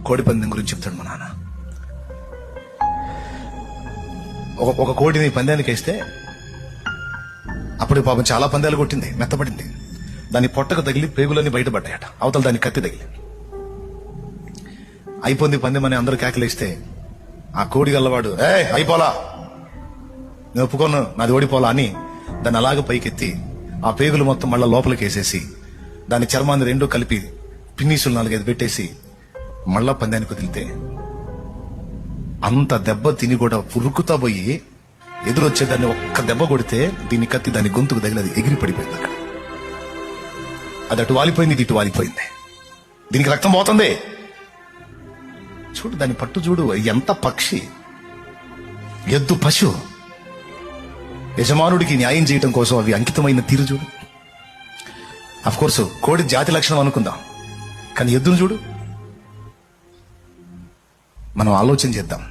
కోడి పందెం గురించి చెప్తాడు మా నాన్న. ఒక కోడిని పందానికి వేస్తే అప్పుడు పాపం చాలా పందాలు కొట్టింది, మెత్తపడింది. దాని పొట్టకు తగిలి పేగులన్నీ బయటపడ్డాయట. అవతల దానికి కత్తి తగిలి అయిపోయింది పందెం అని అందరూ కేకలేస్తే ఆ కోడి గల్లవాడు అయిపోలా, నేను ఒప్పుకోను, నాది ఓడిపోలా అని దాన్ని అలాగ పైకెత్తి ఆ పేగులు మొత్తం మళ్ళా లోపలికి వేసేసి దాని చర్మాన్ని రెండూ కలిపి పిన్నీసులు 4-5 పెట్టేసి మళ్ళా పందానికి వదిలితే అంత దెబ్బ తిని కూడా పురుకుతా పోయి ఎదురొచ్చే దాన్ని ఒక్క దెబ్బ కొడితే దీన్ని కత్తి దాని గొంతుకు తగిలి ఎగిరి పడిపోయింది. అక్కడ అది అటు వాలిపోయింది, ఇది ఇటు వాలిపోయింది. దీనికి రక్తం పోతుంది. చూడు దాని పట్టు చూడు, ఎంత పక్షి, ఎద్దు, పశు. యజమానుడికి న్యాయం చేయటం కోసం అవి అంకితమైన తీరు చూడు. అఫ్ కోర్సు కోడి జాతి లక్షణం అనుకుందాం, కానీ ఎద్దును చూడు. మనం ఆలోచన చేద్దాం.